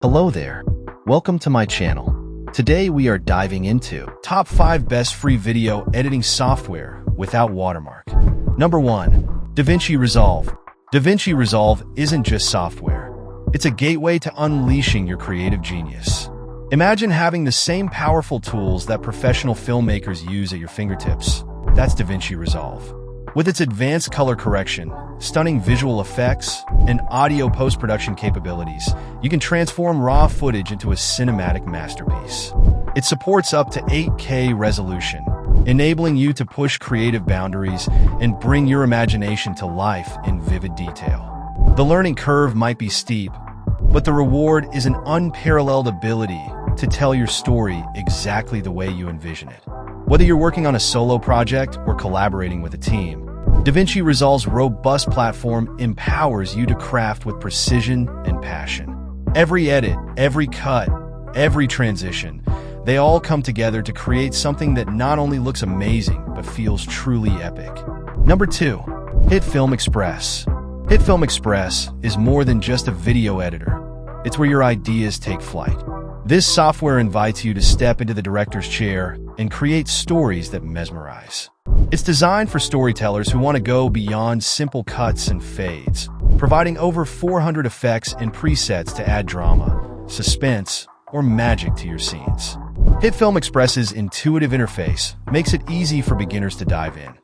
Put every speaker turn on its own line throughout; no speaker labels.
Hello there. Welcome to my channel. Today we are diving into top 5 best free video editing software without watermark. Number 1. DaVinci Resolve. DaVinci Resolve isn't just software. It's a gateway to unleashing your creative genius. Imagine having the same powerful tools that professional filmmakers use at your fingertips. That's DaVinci Resolve. With its advanced color correction, stunning visual effects, and audio post-production capabilities, you can transform raw footage into a cinematic masterpiece. It supports up to 8K resolution, enabling you to push creative boundaries and bring your imagination to life in vivid detail. The learning curve might be steep, but the reward is an unparalleled ability to tell your story exactly the way you envision it. Whether you're working on a solo project or collaborating with a team, DaVinci Resolve's robust platform empowers you to craft with precision and passion. Every edit, every cut, every transition, they all come together to create something that not only looks amazing, but feels truly epic. Number 2. HitFilm Express. HitFilm Express is more than just a video editor. It's where your ideas take flight. This software invites you to step into the director's chair and create stories that mesmerize. It's designed for storytellers who want to go beyond simple cuts and fades, providing over 400 effects and presets to add drama, suspense, or magic to your scenes. HitFilm Express's intuitive interface makes it easy for beginners to dive in,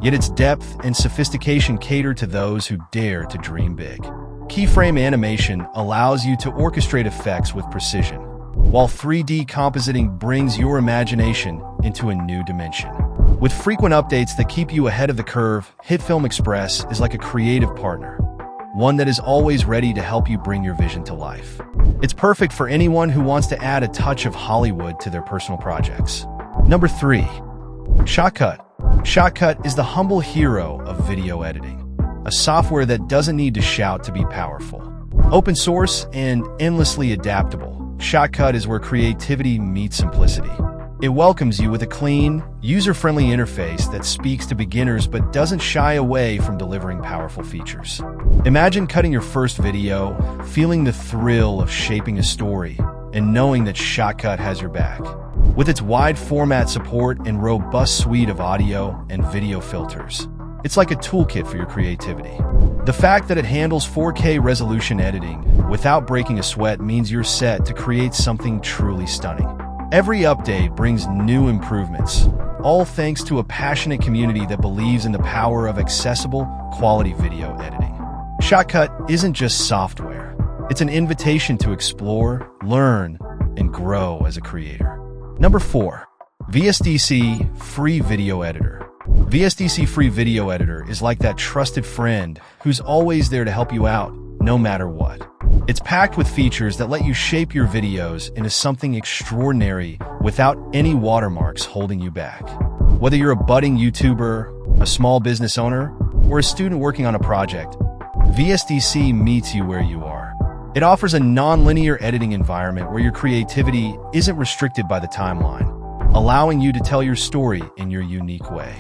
yet its depth and sophistication cater to those who dare to dream big. Keyframe animation allows you to orchestrate effects with precision, while 3D compositing brings your imagination into a new dimension. With frequent updates that keep you ahead of the curve, HitFilm Express is like a creative partner, one that is always ready to help you bring your vision to life. It's perfect for anyone who wants to add a touch of Hollywood to their personal projects. Number 3. Shotcut. Shotcut is the humble hero of video editing, a software that doesn't need to shout to be powerful. Open source and endlessly adaptable, Shotcut is where creativity meets simplicity. It welcomes you with a clean, user-friendly interface that speaks to beginners but doesn't shy away from delivering powerful features. Imagine cutting your first video, feeling the thrill of shaping a story, and knowing that Shotcut has your back. With its wide format support and robust suite of audio and video filters, it's like a toolkit for your creativity. The fact that it handles 4K resolution editing without breaking a sweat means you're set to create something truly stunning. Every update brings new improvements, all thanks to a passionate community that believes in the power of accessible, quality video editing. Shotcut isn't just software. It's an invitation to explore, learn, and grow as a creator. Number 4. vsdc Free Video Editor. vsdc Free Video Editor is like that trusted friend who's always there to help you out, no matter what. It's packed with features that let you shape your videos into something extraordinary without any watermarks holding you back. Whether you're a budding YouTuber, a small business owner, or a student working on a project, vsdc meets you where you are. It offers a non-linear editing environment where your creativity isn't restricted by the timeline, allowing you to tell your story in your unique way.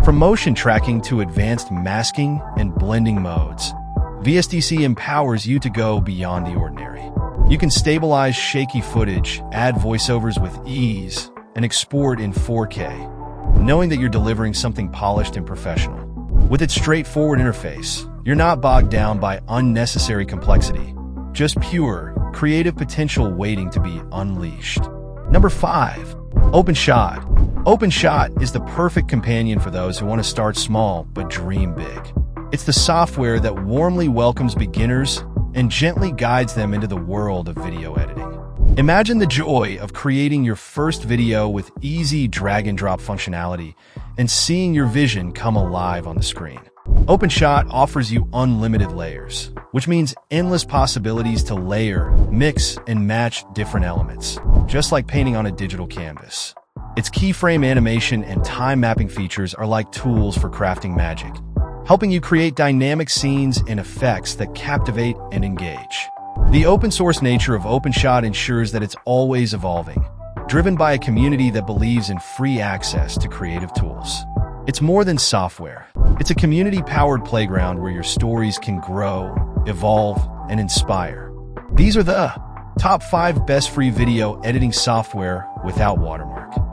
From motion tracking to advanced masking and blending modes, vsdc empowers you to go beyond the ordinary. You can stabilize shaky footage, add voiceovers with ease, and export in 4K, knowing that you're delivering something polished and professional. With its straightforward interface, you're not bogged down by unnecessary complexity, just pure, creative potential waiting to be unleashed. Number 5. openshot. openshot is the perfect companion for those who want to start small but dream big. It's the software that warmly welcomes beginners and gently guides them into the world of video editing. Imagine the joy of creating your first video with easy drag-and-drop functionality and seeing your vision come alive on the screen. openshot offers you unlimited layers, which means endless possibilities to layer, mix, and match different elements, just like painting on a digital canvas. Its keyframe animation and time mapping features are like tools for crafting magic, helping you create dynamic scenes and effects that captivate and engage. The open-source nature of openshot ensures that it's always evolving, driven by a community that believes in free access to creative tools. It's more than software. It's a community-powered playground where your stories can grow, evolve, and inspire. These are the Top 5 Best Free Video Editing Software Without Watermark.